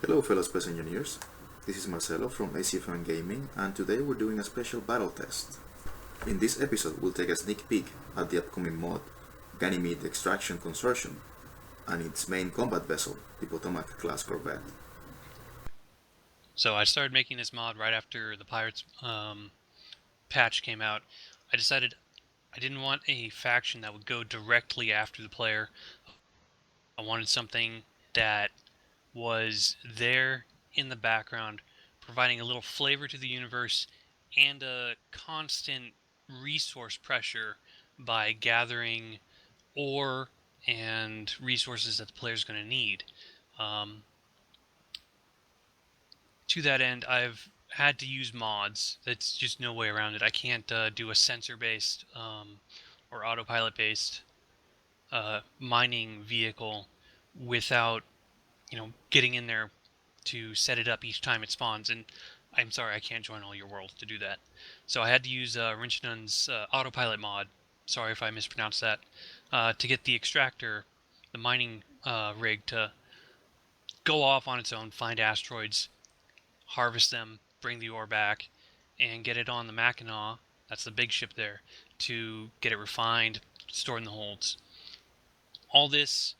Hello fellow Space Engineers, this is Marcelo from ACFM Gaming, and today we're doing a special battle test. In this episode we'll take a sneak peek at the upcoming mod, Ganymede Extraction Consortium, and its main combat vessel, the Potomac class corvette. So I started making this mod right after the Pirates patch came out. I decided I didn't want a faction that would go directly after the player. I wanted something that was there in the background, providing a little flavor to the universe and a constant resource pressure by gathering ore and resources that the player's going to need. To that end, I've had to use mods. That's just no way around it. I can't do a sensor-based or autopilot-based mining vehicle without, getting in there to set it up each time it spawns. And I'm sorry, I can't join all your worlds to do that. So I had to use Rinchnun's autopilot mod. Sorry if I mispronounced that. To get the extractor, the mining rig, to go off on its own, find asteroids, harvest them, bring the ore back, and get it on the Mackinac, that's the big ship there, to get it refined, stored in the holds. All this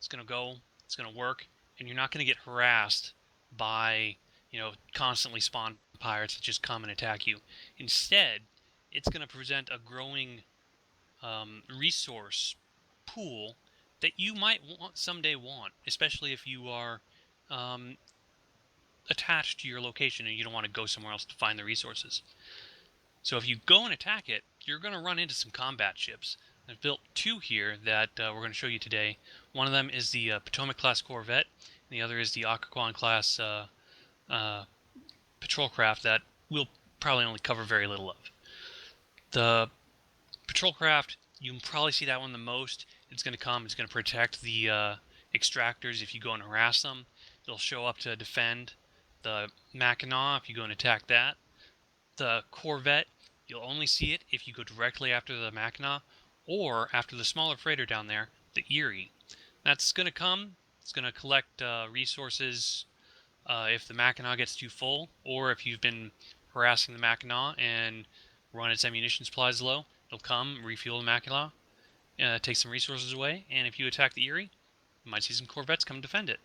is going to go, it's going to work, and you're not going to get harassed by, constantly spawn pirates that just come and attack you. Instead, it's going to present a growing resource pool that you might someday want, especially if you are attached to your location and you don't want to go somewhere else to find the resources. So if you go and attack it, you're going to run into some combat ships. I've built two here that we're going to show you today. One of them is the Potomac class corvette, and the other is the Occoquan class patrol craft that we'll probably only cover very little of. The patrol craft, you can probably see that one the most. It's going to protect the extractors if you go and harass them. It'll show up to defend the Mackinac if you go and attack that. The corvette, you'll only see it if you go directly after the Mackinac or after the smaller freighter down there, the Erie. That's going to come. It's going to collect resources if the Mackinac gets too full, or if you've been harassing the Mackinac and run its ammunition supplies low. It'll come, refuel the Mackinac, take some resources away, and if you attack the Erie, you might see some corvettes come defend it.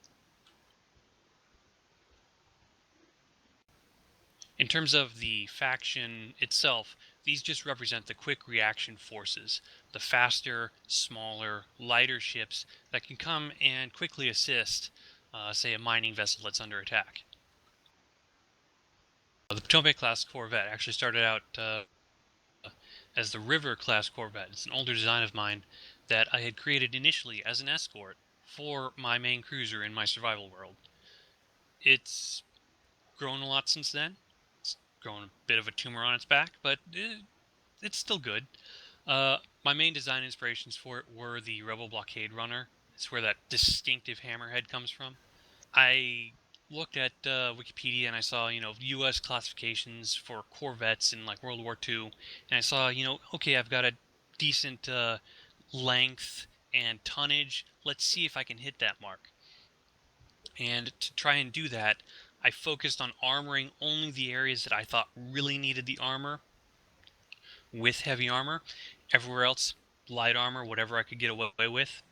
In terms of the faction itself, these just represent the quick reaction forces, the faster, smaller, lighter ships that can come and quickly assist, say, a mining vessel that's under attack. The Potomac class corvette actually started out as the River class corvette. It's an older design of mine that I had created initially as an escort for my main cruiser in my survival world. It's grown a lot since then. Grown a bit of a tumor on its back, but it's still good. My main design inspirations for it were the Rebel Blockade Runner. It's where that distinctive hammerhead comes from. I looked at Wikipedia and I saw, U.S. classifications for corvettes in like World War II, and I saw, okay, I've got a decent length and tonnage. Let's see if I can hit that mark. And to try and do that, I focused on armoring only the areas that I thought really needed the armor with heavy armor. Everywhere else, light armor, whatever I could get away with.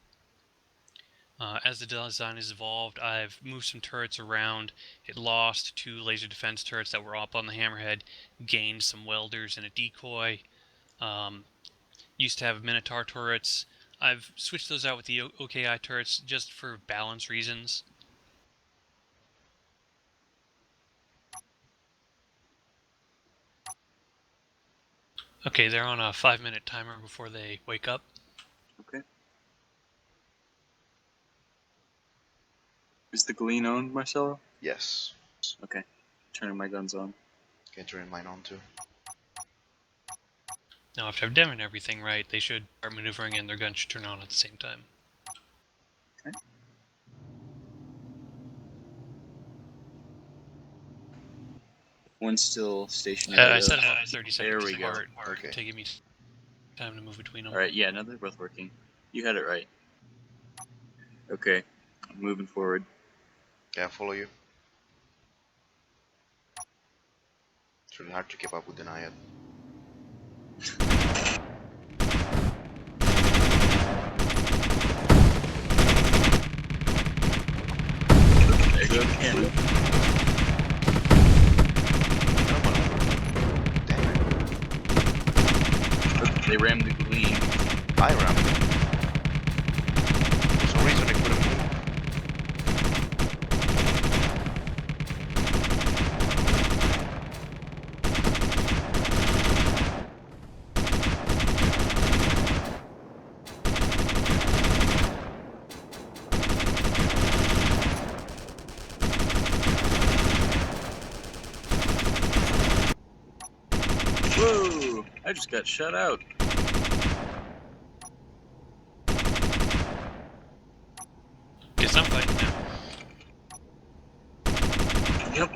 As the design has evolved, I've moved some turrets around. It lost 2 laser defense turrets that were up on the hammerhead, gained some welders and a decoy. Used to have Minotaur turrets. I've switched those out with the OKI turrets just for balance reasons. Okay, they're on a 5-minute timer before they wake up. Okay. Is the Glean owned, Marcelo? Yes. Okay. Turning my guns on. Can turn mine on too. Now, after I've done everything right, they should start maneuvering and their guns should turn on at the same time. Okay. One's still stationary. I set them up 30 seconds there we apart Okay. to give me time to move between them. Alright, yeah, no, they're both working. You had it right. Okay, I'm moving forward. Can I follow you? It's really hard to keep up with the Naiad. There goes the cannon. Damn it. They rammed the gleam. I rammed it. For some reason it couldn't move. Whoa! I just got shut out. Guess I'm fighting now. Yep.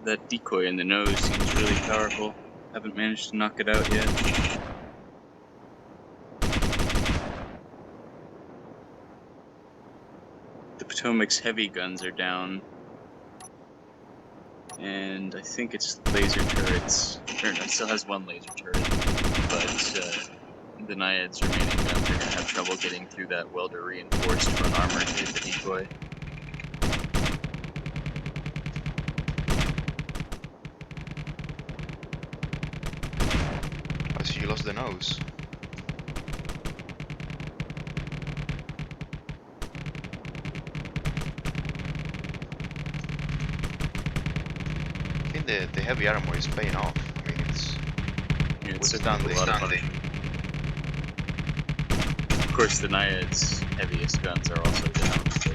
That decoy in the nose seems really powerful. Haven't managed to knock it out yet. The Potomac's heavy guns are down. And I think it's laser turrets. Or no, it still has one laser turret. But the Naiad's remaining guns are going to have trouble getting through that welder reinforced front armor to hit the decoy. I see you lost the nose. I think the heavy armor is paying off. I mean, it's Yeah, it's withstanding. a lot of money. Of course, the Naiad's heaviest guns are also down. So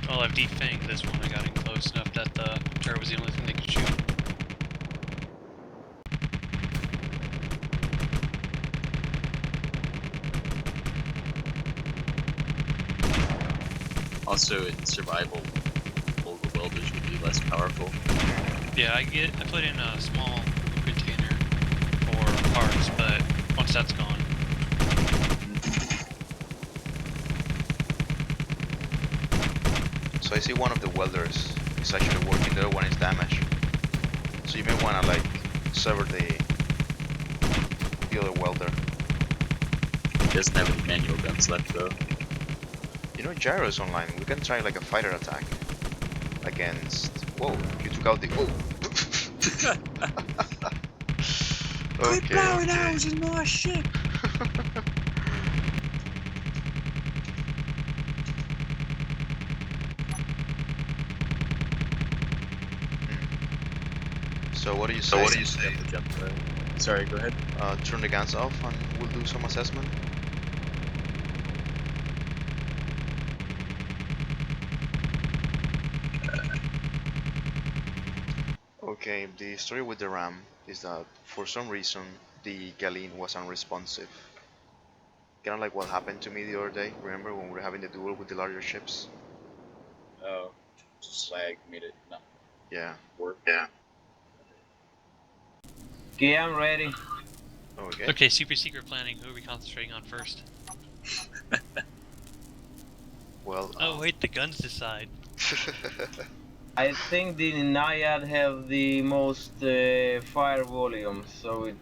Well, I've defanged this one. I got in close enough that the turret was the only thing they could shoot. also, in survival, the welders would be less powerful. Yeah, I put in a small container for parts, but once that's gone. So I see one of the welders is actually working, the other one is damaged. So you may wanna like sever the other welder. He doesn't have any manual guns left though. You know, Gyro's online. We can try like a fighter attack against. Whoa! You took out the. Oh. Okay. that was a nice ship. So what do you say? Sorry, go ahead. Turn the guns off and we'll do some assessment. Okay, the story with the RAM is that for some reason the Galeen was unresponsive. Kinda like what happened to me the other day, remember when we were having the duel with the larger ships? Oh, just lag made it not Yeah. work. Yeah. Okay, I'm ready. Okay. Okay, super secret planning. Who are we concentrating on first? Well, Oh wait, the guns decide. I think the Naiad have the most fire volume, so it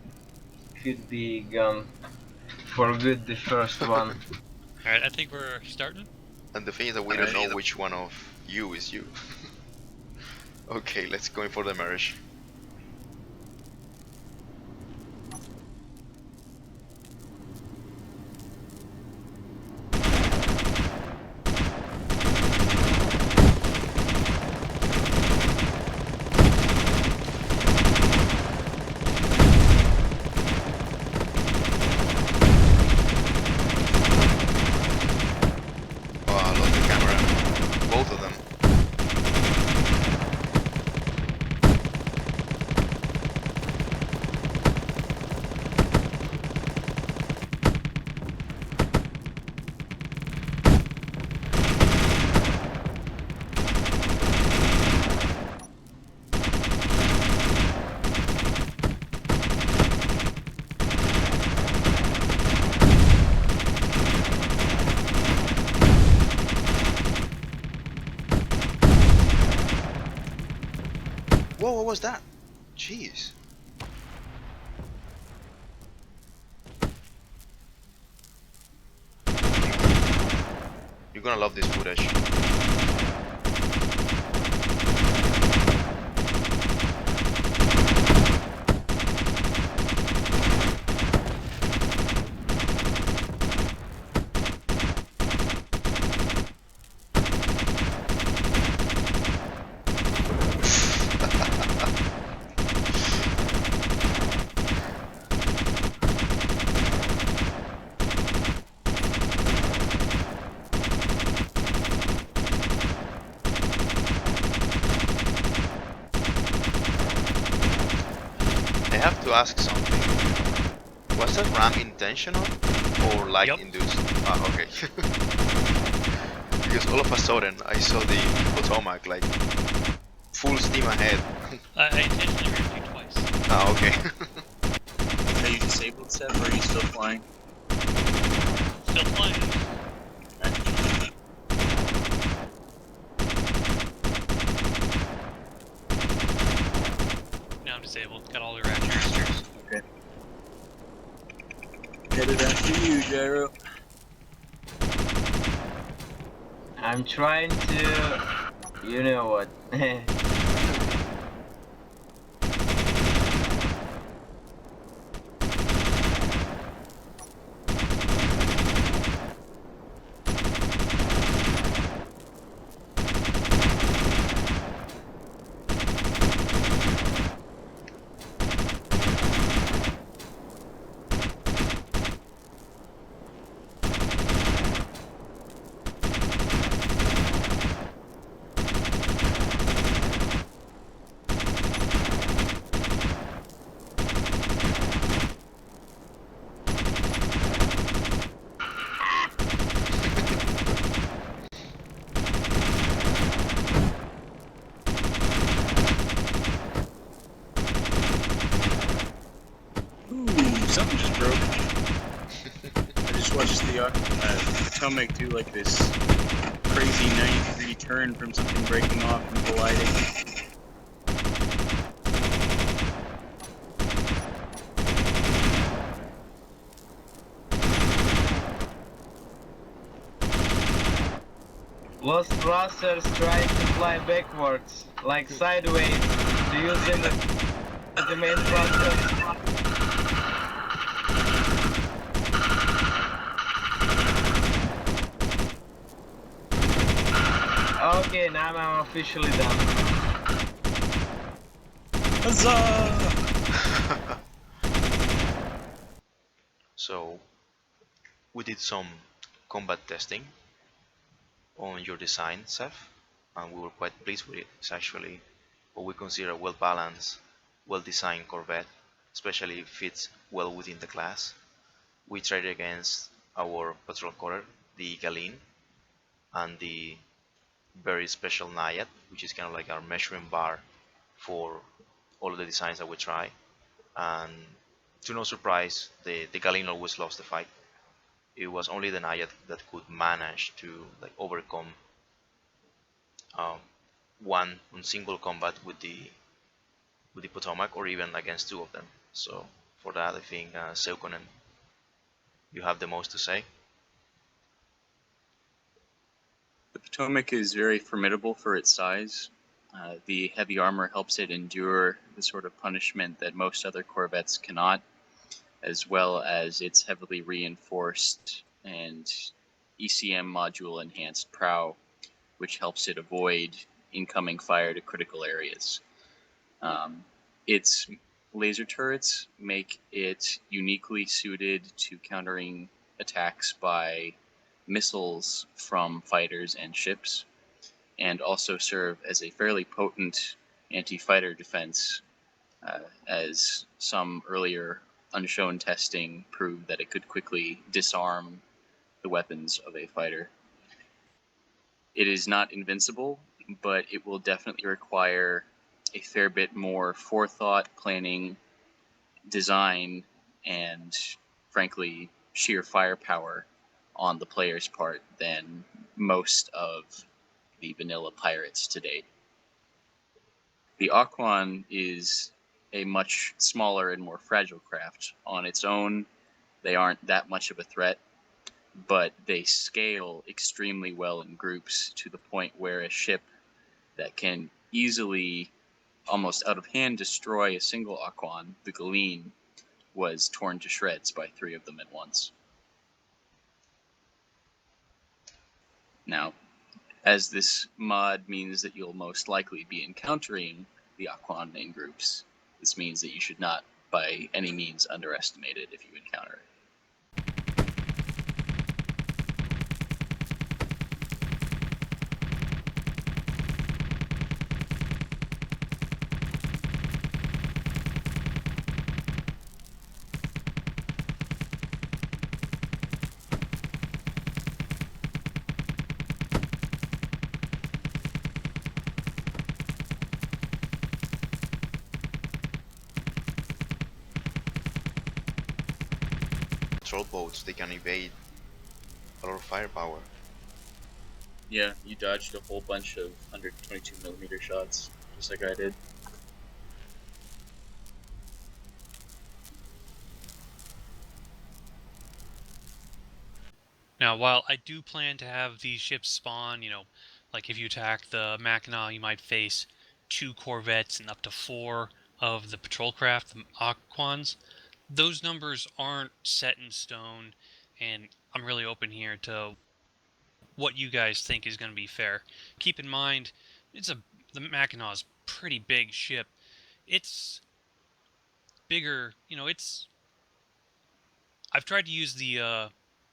could be gun for good the first one. Alright, I think we're starting. and the thing is that we don't know which one of you is you. Okay, let's go in for the marriage. Oh, I lost the camera. Both of them. Whoa, what was that? Jeez. You're gonna love this footage. I have to ask something. Was that ram intentional or lag Yep. induced? Ah, okay. Because all of a sudden I saw the Potomac like full steam ahead. I intentionally rammed you twice. Ah, okay. Are you disabled, Seth, or are you still flying? Still flying. Now I'm disabled. Got all the raptors. Okay. Headed after you, Gyro. I'm trying to... You know what. Ooh, something just broke. I just watched the Potomac do like this crazy 90-degree turn from something breaking off and colliding. Lost thrusters trying to fly backwards, like sideways, to use them as the main thrusters. Okay, now I'm officially done. Huzzah! So we did some combat testing on your design, Seth, and we were quite pleased with it. It's actually what we consider a well-balanced, well-designed corvette, especially fits well within the class. We tried it against our patrol cutter, the Galeen, and the very special Naiad, which is kind of like our measuring bar for all of the designs that we try. And to no surprise, the Galeen always lost the fight. It was only the Naiad that could manage to like overcome um, one on single combat with the Potomac, or even against two of them. So for that, I think Seukonen, you have the most to say. The Potomac is very formidable for its size. The heavy armor helps it endure the sort of punishment that most other corvettes cannot, as well as its heavily reinforced and ECM module enhanced prow, which helps it avoid incoming fire to critical areas. Its laser turrets make it uniquely suited to countering attacks by missiles from fighters and ships, and also serve as a fairly potent anti-fighter defense, as some earlier unshown testing proved that it could quickly disarm the weapons of a fighter. It is not invincible, but it will definitely require a fair bit more forethought, planning, design, and frankly, sheer firepower on the player's part than most of the vanilla pirates to date. The Occoquan is a much smaller and more fragile craft. On its own, they aren't that much of a threat, but they scale extremely well in groups to the point where a ship that can easily, almost out of hand, destroy a single Occoquan, the Ganymede, was torn to shreds by 3 of them at once. Now, as this mod means that you'll most likely be encountering the Occoquan in groups, this means that you should not by any means underestimate it if you encounter it. Patrol boats, they can evade a lot of firepower. Yeah, you dodged a whole bunch of 122mm shots, just like I did. Now, while I do plan to have these ships spawn, like if you attack the Mackinac, you might face 2 corvettes and up to 4 of the patrol craft, the Occoquans. Those numbers aren't set in stone, and I'm really open here to what you guys think is going to be fair. Keep in mind, the Mackinac's pretty big ship. It's bigger, I've tried to use the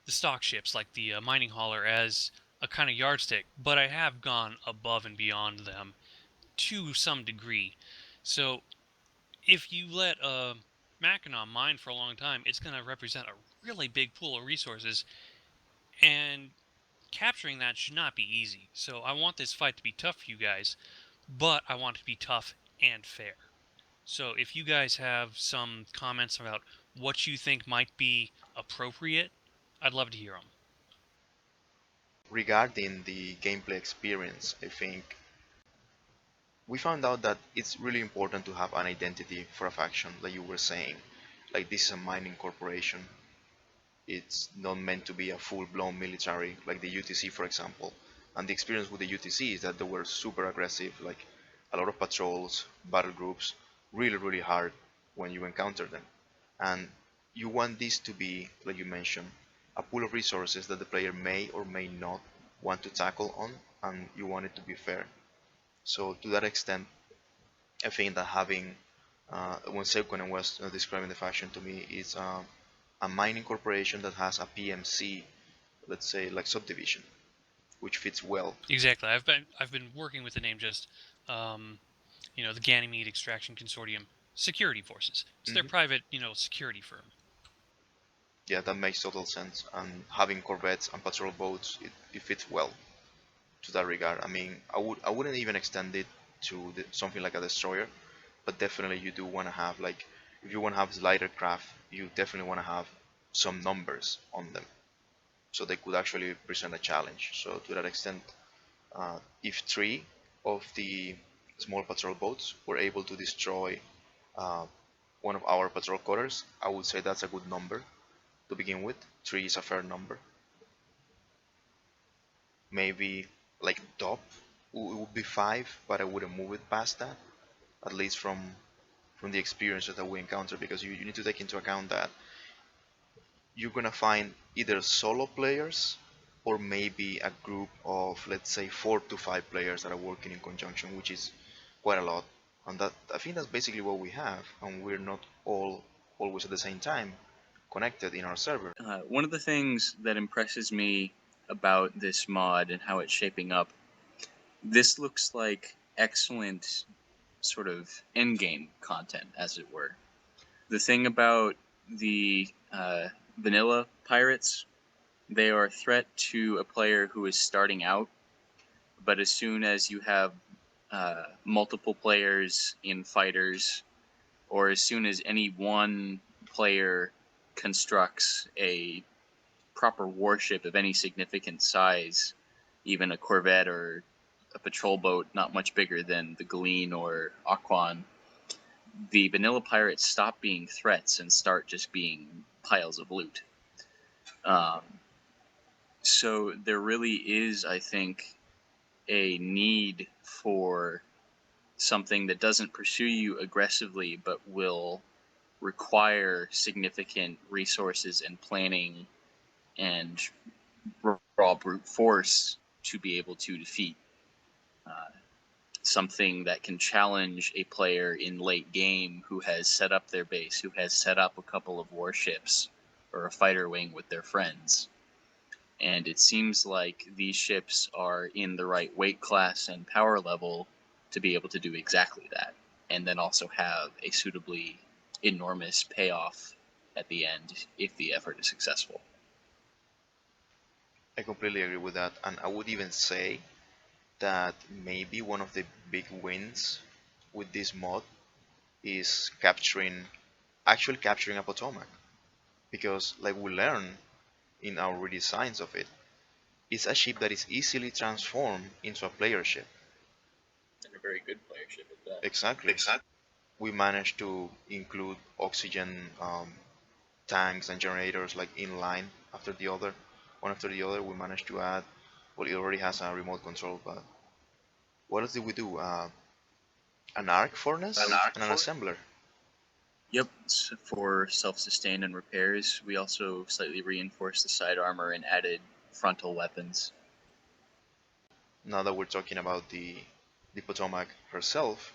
stock ships like the mining hauler as a kind of yardstick, but I have gone above and beyond them to some degree. So if you let a Mackinac mine for a long time, it's going to represent a really big pool of resources, and capturing that should not be easy. So I want this fight to be tough for you guys, but I want it to be tough and fair. So if you guys have some comments about what you think might be appropriate, I'd love to hear them. Regarding the gameplay experience, I think we found out that it's really important to have an identity for a faction, like you were saying. Like, this is a mining corporation. It's not meant to be a full-blown military like the UTC, for example. And the experience with the UTC is that they were super aggressive, like a lot of patrols, battle groups, really hard when you encounter them. And you want this to be, like you mentioned, a pool of resources that the player may or may not want to tackle on, and you want it to be fair. So to that extent, I think that having, when Seikonen was describing the faction to me, is a mining corporation that has a PMC, let's say, like subdivision, which fits well. Exactly. I've been working with the name just, the Ganymede Extraction Consortium security forces. It's their private, security firm. Yeah, that makes total sense. And having corvettes and patrol boats, it fits well to that regard. I mean, I wouldn't even extend it to something like a destroyer, but definitely you do want to have, like, if you want to have lighter craft, you definitely want to have some numbers on them, so they could actually present a challenge. So to that extent, if 3 of the small patrol boats were able to destroy one of our patrol cutters, I would say that's a good number to begin with. 3 is a fair number. Maybe like top it would be 5, but I wouldn't move it past that, at least from the experiences that we encounter, because you need to take into account that you're gonna find either solo players or maybe a group of, let's say, 4 to 5 players that are working in conjunction, which is quite a lot. And that, I think that's basically what we have, and we're not all always at the same time connected in our server. One of the things that impresses me about this mod and how it's shaping up, this looks like excellent sort of endgame content, as it were. The thing about the vanilla pirates, they are a threat to a player who is starting out, but as soon as you have multiple players in fighters, or as soon as any one player constructs a proper warship of any significant size, even a corvette or a patrol boat not much bigger than the Galeen or Occoquan, the vanilla pirates stop being threats and start just being piles of loot. So there really is, I think, a need for something that doesn't pursue you aggressively but will require significant resources and planning and raw brute force to be able to defeat. Something that can challenge a player in late game who has set up their base, who has set up a couple of warships or a fighter wing with their friends. And it seems like these ships are in the right weight class and power level to be able to do exactly that, and then also have a suitably enormous payoff at the end if the effort is successful. I completely agree with that, and I would even say that maybe one of the big wins with this mod is actually capturing a Potomac, because like we learn in our redesigns of it, it's a ship that is easily transformed into a player ship. And a very good player ship at that. Exactly. We managed to include oxygen tanks and generators like in line after the other, one after the other. We managed to add, well, it already has a remote control, but what else did we do? An arc furnace and an assembler. Yep, for self-sustain and repairs. We also slightly reinforced the side armor and added frontal weapons. Now that we're talking about the Potomac herself,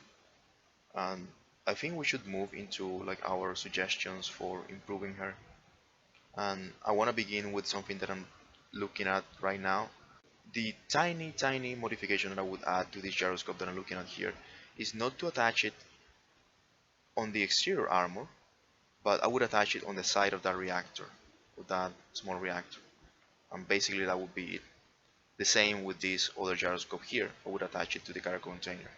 and I think we should move into like our suggestions for improving her. And I want to begin with something that I'm looking at right now. The tiny modification that I would add to this gyroscope that I'm looking at here is not to attach it on the exterior armor, but I would attach it on the side of that reactor, of that small reactor. And basically that would be it. The same with this other gyroscope here, I would attach it to the cargo container.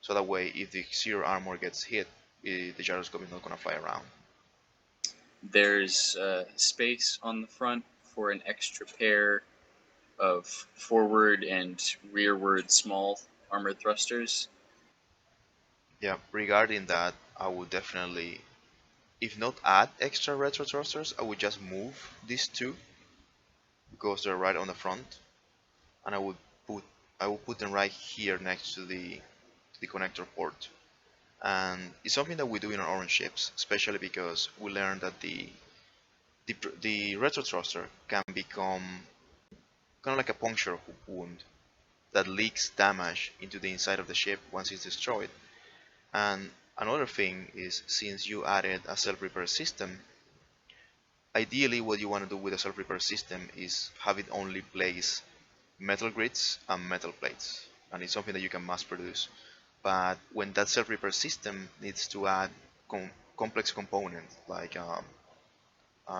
So that way, if the exterior armor gets hit, the gyroscope is not going to fly around. There's space on the front for an extra pair of forward and rearward small armored thrusters. Yeah, regarding that, I would definitely, if not add extra retro thrusters, I would just move these two because they're right on the front, and put I would put them right here next to the connector port. And it's something that we do in our own ships, especially because we learned that the retro thruster can become kind of like a puncture wound that leaks damage into the inside of the ship once it's destroyed. And another thing is, since you added a self-repair system, ideally what you want to do with a self-repair system is have it only place metal grids and metal plates, and it's something that you can mass produce. But when that self-repair system needs to add complex components like a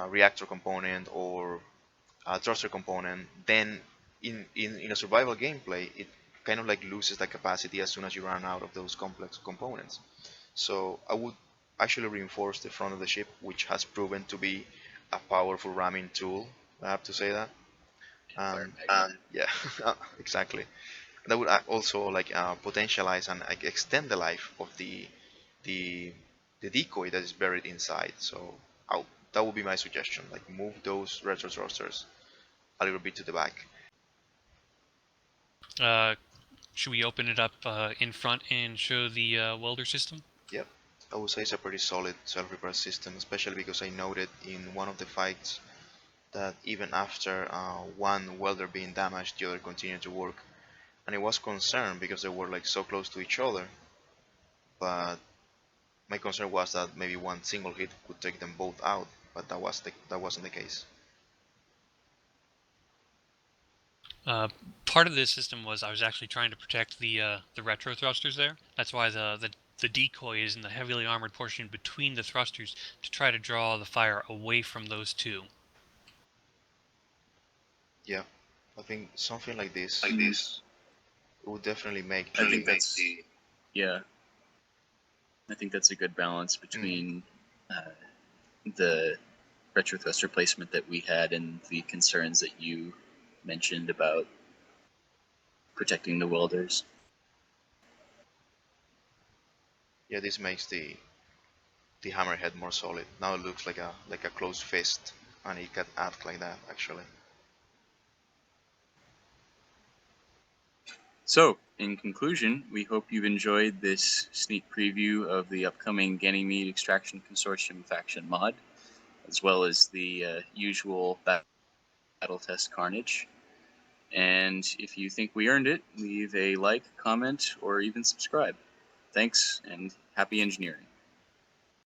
reactor component or a thruster component, then in a survival gameplay it kind of like loses that capacity as soon as you run out of those complex components. So I would actually reinforce the front of the ship, which has proven to be a powerful ramming tool, I have to say that. Yeah, exactly. That would also like potentialize and like extend the life of the the decoy that is buried inside. So that would be my suggestion. Like move those retro thrusters a little bit to the back. Should we open it up in front and show the welder system? Yep, I would say it's a pretty solid self-repair system, especially because I noted in one of the fights that even after one welder being damaged, the other continued to work. And I was concerned because they were like so close to each other, but my concern was that maybe one single hit could take them both out, but that wasn't the case. Part of this system was I was actually trying to protect the retro thrusters there. That's why the decoy is in the heavily armored portion between the thrusters to try to draw the fire away from those two. Yeah, I think something like this would definitely make I think that's yeah. I think that's a good balance between the retro thruster placement that we had and the concerns that you mentioned about protecting the welders. Yeah, this makes the hammerhead more solid. Now it looks like a closed fist, and it can act like that actually. So, in conclusion, we hope you've enjoyed this sneak preview of the upcoming Ganymede Extraction Consortium faction mod, as well as the usual Battletest carnage. And if you think we earned it, leave a like, comment, or even subscribe. Thanks, and happy engineering.